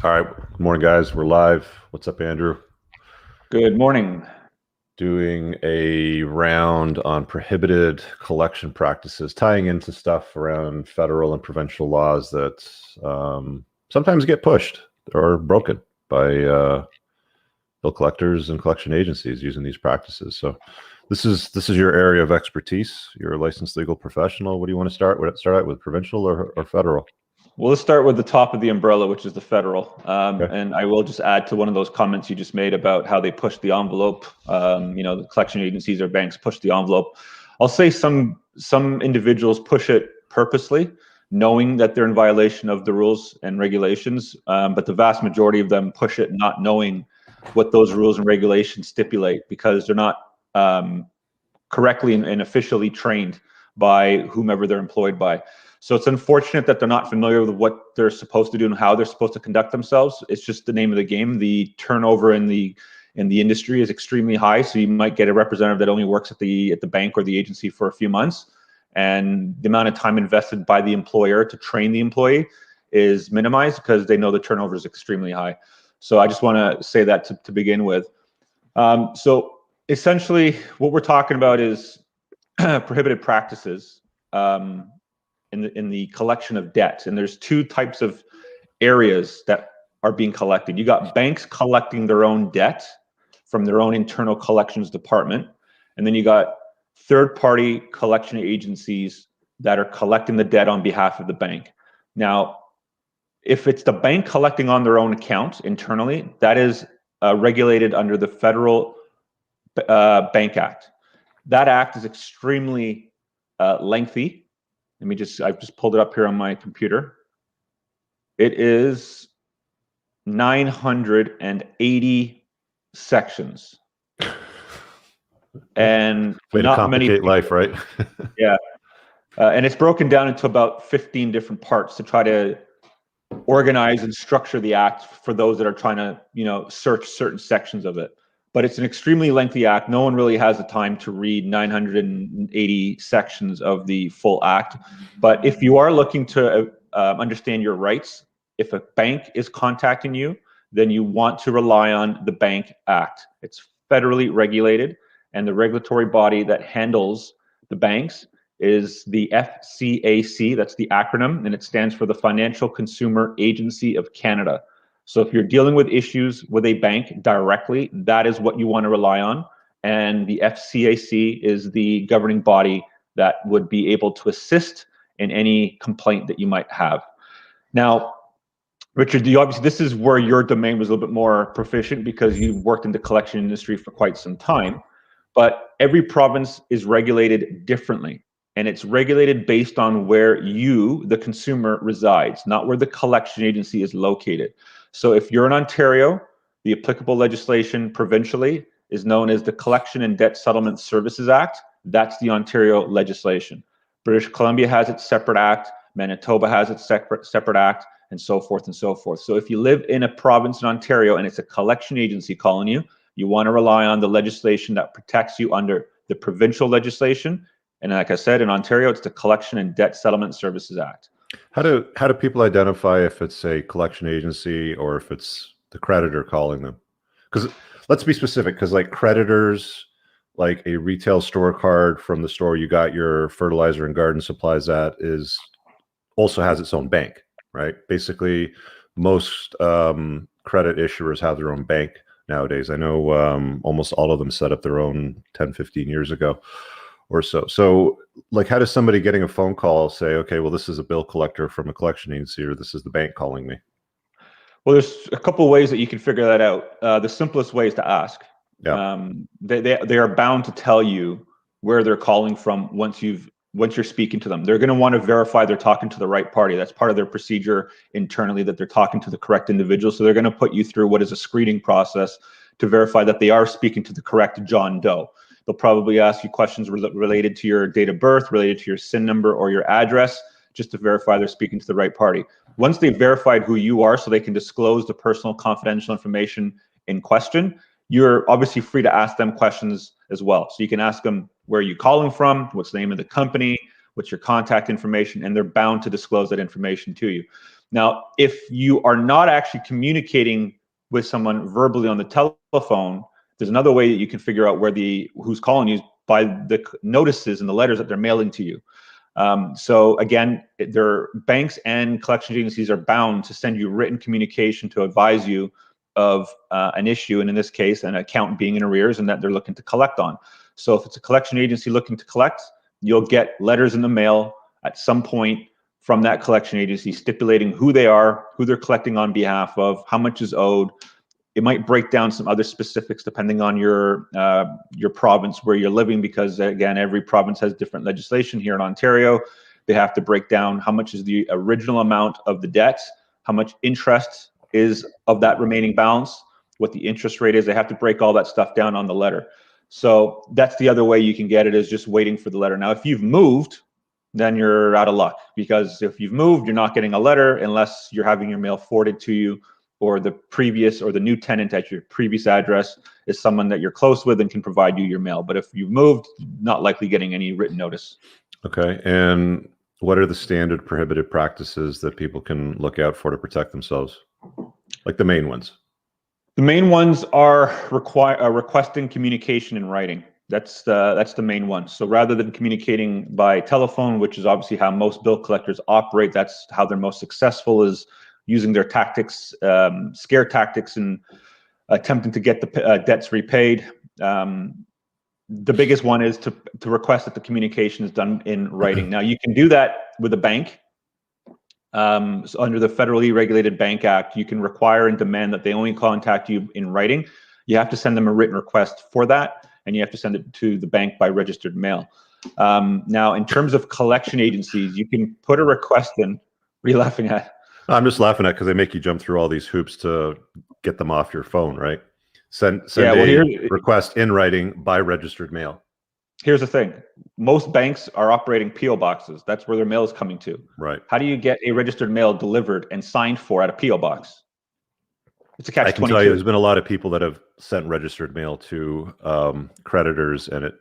All right. Good morning, guys. We're live. What's up, Andrew? Good morning. Doing a round on prohibited collection practices, tying into stuff around federal and provincial laws that sometimes get pushed or broken by bill collectors and collection agencies using these practices. So this is your area of expertise. You're a licensed legal professional. What do you want to start with? Start out with provincial or federal? Well, let's start with the top of the umbrella, which is the federal. Okay. And I will just add to one of those comments you just made about how they push the envelope. The collection agencies or banks push the envelope. I'll say some individuals push it purposely, knowing that they're in violation of the rules and regulations. But the vast majority of them push it not knowing what those rules and regulations stipulate, because they're not correctly and officially trained by whomever they're employed by. So it's unfortunate that they're not familiar with what they're supposed to do and how they're supposed to conduct themselves. It's just the name of the game. The turnover in the industry is extremely high. So you might get a representative that only works at the bank or the agency for a few months, and the amount of time invested by the employer to train the employee is minimized because they know the turnover is extremely high. So I just want to say that to begin with. So essentially, what we're talking about is prohibited practices. In the collection of debt. And there's two types of areas that are being collected. You got banks collecting their own debt from their own internal collections department. And then you got third-party collection agencies that are collecting the debt on behalf of the bank. Now, if it's the bank collecting on their own account internally, that is regulated under the Federal Bank Act. That act is extremely lengthy. I've just pulled it up here on my computer. It is 980 sections. And way to complicate life, right? Yeah. And it's broken down into about 15 different parts to try to organize and structure the act for those that are trying to, search certain sections of it. But it's an extremely lengthy act. No one really has the time to read 980 sections of the full act. But if you are looking to understand your rights, if a bank is contacting you, then you want to rely on the Bank Act. It's federally regulated, and the regulatory body that handles the banks is the FCAC. That's the acronym, and it stands for the Financial Consumer Agency of Canada. So if you're dealing with issues with a bank directly, that is what you want to rely on. And the FCAC is the governing body that would be able to assist in any complaint that you might have. Now, Richard, obviously this is where your domain was a little bit more proficient because you've worked in the collection industry for quite some time. But every province is regulated differently. And it's regulated based on where you, the consumer, resides, not where the collection agency is located. So if you're in Ontario, the applicable legislation provincially is known as the Collection and Debt Settlement Services Act. That's the Ontario legislation. British Columbia has its separate act. Manitoba has its separate act, and so forth and so forth. So if you live in a province in Ontario and it's a collection agency calling you, you want to rely on the legislation that protects you under the provincial legislation. And like I said, in Ontario, it's the Collection and Debt Settlement Services Act. How do people identify if it's a collection agency or if it's the creditor calling them? Because let's be specific, because like creditors, like a retail store card from the store you got your fertilizer and garden supplies at is also has its own bank, right? Basically, most credit issuers have their own bank nowadays. I know almost all of them set up their own 10, 15 years ago or so. So like, how does somebody getting a phone call say, okay, well, this is a bill collector from a collection agency, or this is the bank calling me? Well, there's a couple of ways that you can figure that out. The simplest way is to ask. Yeah. They are bound to tell you where they're calling from once you're speaking to them. They're going to want to verify they're talking to the right party. That's part of their procedure internally, that they're talking to the correct individual. So they're going to put you through what is a screening process to verify that they are speaking to the correct John Doe. They'll probably ask you questions related to your date of birth, related to your SIN number or your address, just to verify they're speaking to the right party. Once they've verified who you are so they can disclose the personal confidential information in question, you're obviously free to ask them questions as well. So you can ask them, where are you calling from? What's the name of the company? what's your contact information, and they're bound to disclose that information to you. Now, if you are not actually communicating with someone verbally on the telephone, there's another way that you can figure out who's calling you by the notices and the letters that they're mailing to you. So again, their banks and collection agencies are bound to send you written communication to advise you of an issue, and in this case, an account being in arrears and that they're looking to collect on. So if it's a collection agency looking to collect, you'll get letters in the mail at some point from that collection agency stipulating who they are, who they're collecting on behalf of, how much is owed. It might break down some other specifics depending on your province where you're living, because again, every province has different legislation. Here in Ontario, they have to break down how much is the original amount of the debt, how much interest is of that remaining balance, what the interest rate is. They have to break all that stuff down on the letter. So that's the other way you can get it, is just waiting for the letter. Now, if you've moved, then you're out of luck, because if you've moved, you're not getting a letter unless you're having your mail forwarded to you, or the previous or the new tenant at your previous address is someone that you're close with and can provide you your mail. But if you've moved, not likely getting any written notice. Okay. And what are the standard prohibited practices that people can look out for to protect themselves? Like the main ones. The main ones are requesting communication in writing. That's the main one. So rather than communicating by telephone, which is obviously how most bill collectors operate, that's how they're most successful, is using their tactics, scare tactics, and attempting to get the debts repaid. The biggest one is to request that the communication is done in writing. Now, you can do that with a bank. So under the Federally Regulated Bank Act, you can require and demand that they only contact you in writing. You have to send them a written request for that, and you have to send it to the bank by registered mail. Now, in terms of collection agencies, you can put a request in. What are you laughing at? I'm just laughing at because they make you jump through all these hoops to get them off your phone, right? Send a request in writing by registered mail. Here's the thing. Most banks are operating P.O. boxes. That's where their mail is coming to. Right. How do you get a registered mail delivered and signed for at a P.O. box? It's a catch-22. I can tell you there's been a lot of people that have sent registered mail to creditors, and it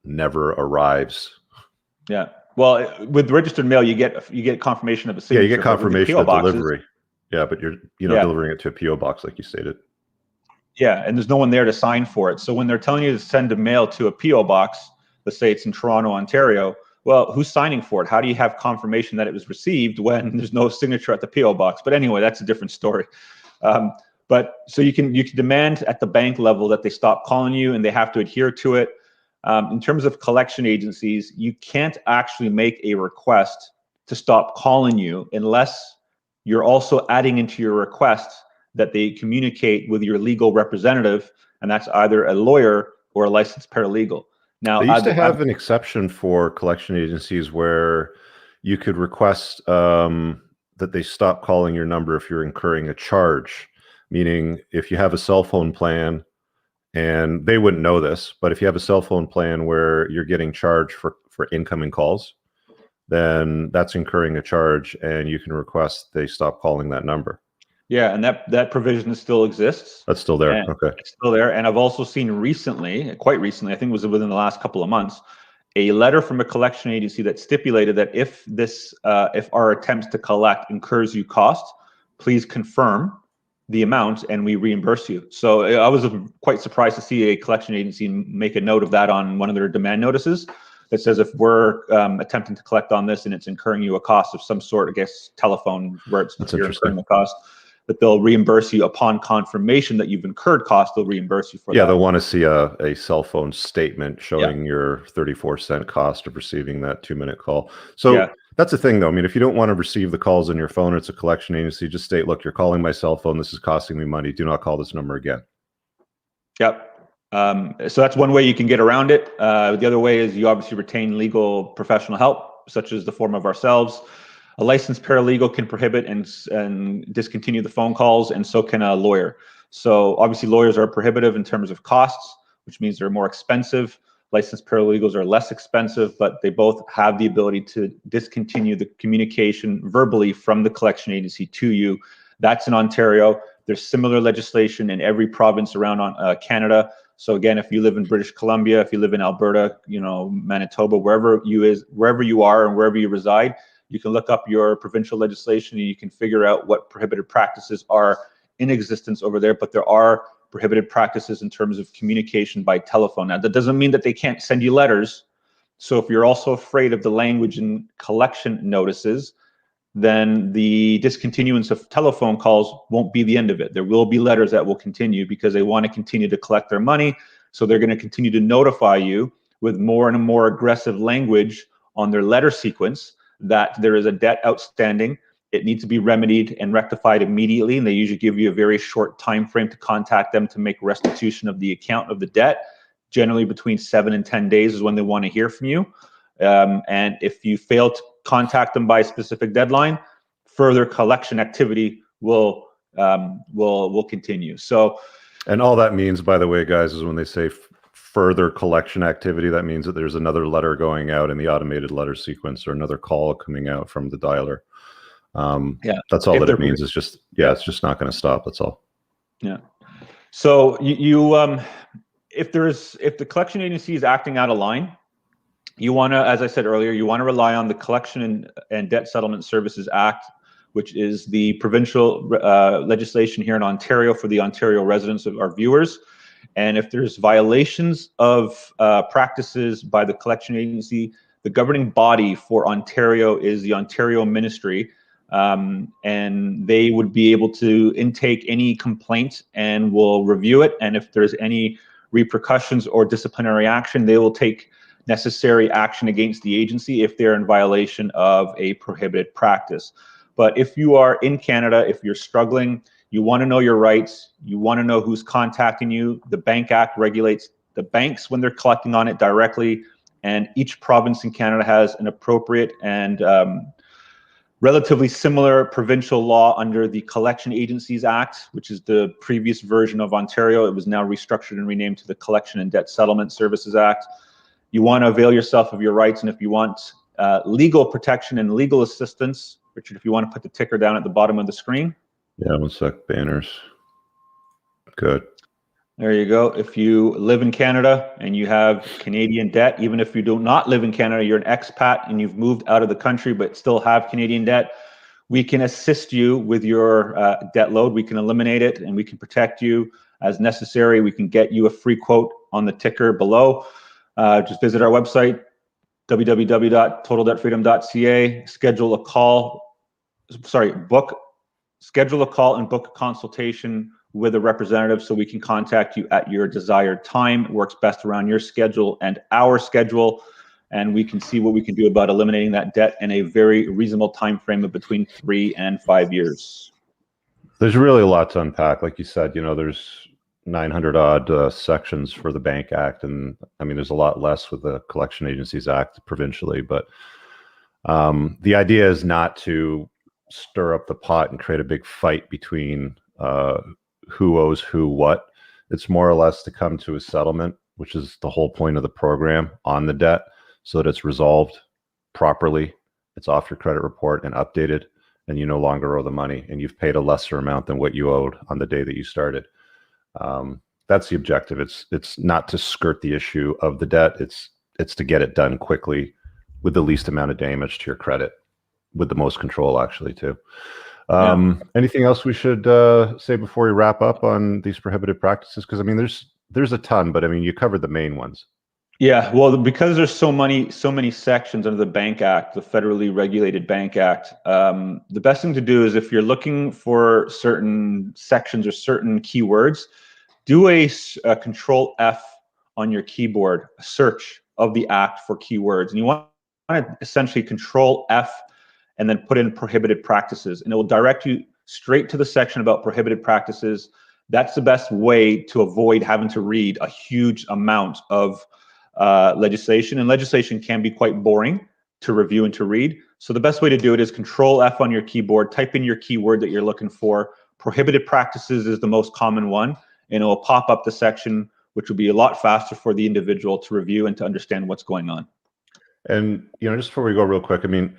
never arrives. Yeah. Well, with registered mail, you get confirmation of a signature. Yeah, you get confirmation of delivery. Yeah, but you're delivering it to a P.O. box, like you stated. Yeah, and there's no one there to sign for it. So when they're telling you to send a mail to a P.O. box, let's say it's in Toronto, Ontario, well, who's signing for it? How do you have confirmation that it was received when there's no signature at the P.O. box? But anyway, that's a different story. But so you can demand at the bank level that they stop calling you, and they have to adhere to it. In terms of collection agencies, you can't actually make a request to stop calling you unless you're also adding into your request that they communicate with your legal representative, and that's either a lawyer or a licensed paralegal. Now, they used to have an exception for collection agencies where you could request that they stop calling your number if you're incurring a charge, meaning if you have a cell phone plan, and they wouldn't know this, but if you have a cell phone plan where you're getting charged for incoming calls, then that's incurring a charge, and you can request they stop calling that number. Yeah, and that provision still exists. That's still there. Okay. It's still there. And I've also seen quite recently, I think it was within the last couple of months, a letter from a collection agency that stipulated that if our attempts to collect incurs you cost, please confirm the amount and we reimburse you. So I was quite surprised to see a collection agency make a note of that on one of their demand notices that says if we're attempting to collect on this and it's incurring you a cost of some sort, I guess telephone, where you're incurring the cost, that they'll reimburse you upon confirmation that you've incurred costs. They'll reimburse you for that. Yeah, they'll want to see a cell phone statement showing your 34-cent cost of receiving that 2-minute call. So that's the thing, though. I mean, if you don't want to receive the calls on your phone, it's a collection agency, just state, look, you're calling my cell phone. This is costing me money. Do not call this number again. Yep. So that's one way you can get around it. The other way is you obviously retain legal professional help, such as the form of ourselves. A licensed paralegal can prohibit and discontinue the phone calls, and so can a lawyer. So obviously lawyers are prohibitive in terms of costs, which means they're more expensive. Licensed paralegals are less expensive, but they both have the ability to discontinue the communication verbally from the collection agency to you. That's in Ontario. There's similar legislation in every province around Canada. So again, if you live in British Columbia, if you live in Alberta, Manitoba, wherever you are and wherever you reside, you can look up your provincial legislation and you can figure out what prohibited practices are in existence over there. But there are prohibited practices in terms of communication by telephone. Now, that doesn't mean that they can't send you letters. So if you're also afraid of the language in collection notices, then the discontinuance of telephone calls won't be the end of it. There will be letters that will continue because they want to continue to collect their money. So they're going to continue to notify you with more and more aggressive language on their letter sequence that there is a debt outstanding. It needs to be remedied and rectified immediately. And they usually give you a very short time frame to contact them to make restitution of the account of the debt. Generally between 7 and 10 days is when they want to hear from you. And if you fail to contact them by a specific deadline, further collection activity will continue. So, and all that means, by the way, guys, is when they say further collection activity, that means that there's another letter going out in the automated letter sequence or another call coming out from the dialer. That's all that it means. It's just, it's just not going to stop. That's all. Yeah. So if the collection agency is acting out of line, you want to, as I said earlier, you want to rely on the Collection and Debt Settlement Services Act, which is the provincial legislation here in Ontario for the Ontario residents of our viewers. And if there's violations of practices by the collection agency, the governing body for Ontario is the Ontario Ministry, and they would be able to intake any complaint and will review it. And if there's any repercussions or disciplinary action, they will take necessary action against the agency if they're in violation of a prohibited practice. But if you are in Canada, if you're struggling, you want to know your rights, you want to know who's contacting you. The Bank Act regulates the banks when they're collecting on it directly, and each province in Canada has an appropriate and relatively similar provincial law under the Collection Agencies Act, which is the previous version of Ontario. It was now restructured and renamed to the Collection and Debt Settlement Services Act. You want to avail yourself of your rights, and if you want legal protection and legal assistance, Richard, if you want to put the ticker down at the bottom of the screen. Yeah, one sec, banners. Good. There you go. If you live in Canada and you have Canadian debt, even if you do not live in Canada, you're an expat and you've moved out of the country but still have Canadian debt, we can assist you with your debt load. We can eliminate it and we can protect you as necessary. We can get you a free quote on the ticker below. Just visit our website, www.totaldebtfreedom.ca, schedule a call and book a consultation with a representative so we can contact you at your desired time. It works best around your schedule and our schedule, and we can see what we can do about eliminating that debt in a very reasonable time frame of between 3 and 5 years. There's really a lot to unpack. Like you said, there's 900 odd sections for the Bank Act, and I mean there's a lot less with the Collection Agencies Act provincially, but the idea is not to stir up the pot and create a big fight between who owes who what. It's more or less to come to a settlement, which is the whole point of the program, on the debt, so that it's resolved properly, it's off your credit report and updated, and you no longer owe the money, and you've paid a lesser amount than what you owed on the day that you started. That's the objective. It's not to skirt the issue of the debt. It's to get it done quickly with the least amount of damage to your credit, with the most control, actually, too. Anything else we should say before we wrap up on these prohibited practices? Because I mean, there's a ton, but I mean, you covered the main ones. Yeah, well, because there's so many sections under the Bank Act, the federally regulated Bank Act, the best thing to do is if you're looking for certain sections or certain keywords, do a Control F on your keyboard, a search of the Act for keywords, and you want to essentially Control F and then put in prohibited practices, and it will direct you straight to the section about prohibited practices. That's the best way to avoid having to read a huge amount of legislation, and legislation can be quite boring to review and to read. So the best way to do it is Control F on your keyboard, type in your keyword that you're looking for. Prohibited practices is the most common one, and it will pop up the section, which will be a lot faster for the individual to review and to understand what's going on. And just before we go real quick, I mean,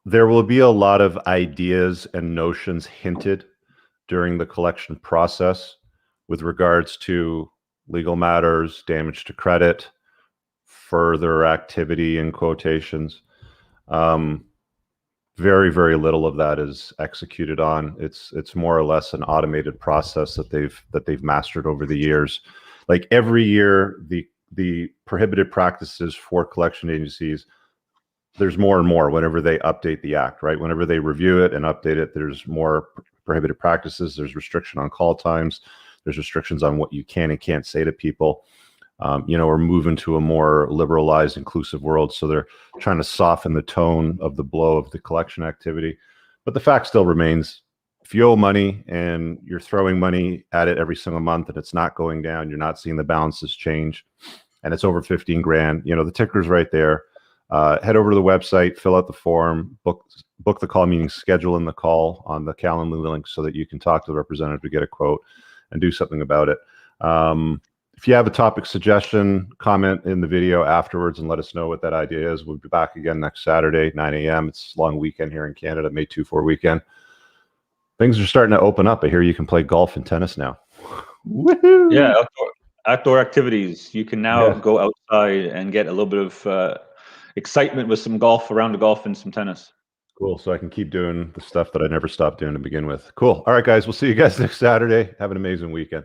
There will be a lot of ideas and notions hinted during the collection process with regards to legal matters, damage to credit, further activity in quotations. Very, very little of that is executed on. It's more or less an automated process that they've mastered over the years. Like every year, the prohibited practices for collection agencies, there's more and more whenever they update the act, right? Whenever they review it and update it, there's more prohibited practices. There's restriction on call times. There's restrictions on what you can and can't say to people. We're moving to a more liberalized, inclusive world. So they're trying to soften the tone of the blow of the collection activity. But the fact still remains, if you owe money and you're throwing money at it every single month and it's not going down, you're not seeing the balances change, and it's over 15 grand, the ticker's right there. Head over to the website, fill out the form, book the call, meaning schedule in the call on the Calendly link so that you can talk to the representative to get a quote and do something about it. If you have a topic suggestion, comment in the video afterwards and let us know what that idea is. We'll be back again next Saturday, 9 a.m. It's a long weekend here in Canada, May 2-4 weekend. Things are starting to open up. I hear you can play golf and tennis now. Woohoo! Yeah, outdoor activities. You can now go outside and get a little bit of excitement with some round of golf and some tennis. Cool. So I can keep doing the stuff that I never stopped doing to begin with. Cool. All right, guys. We'll see you guys next Saturday. Have an amazing weekend.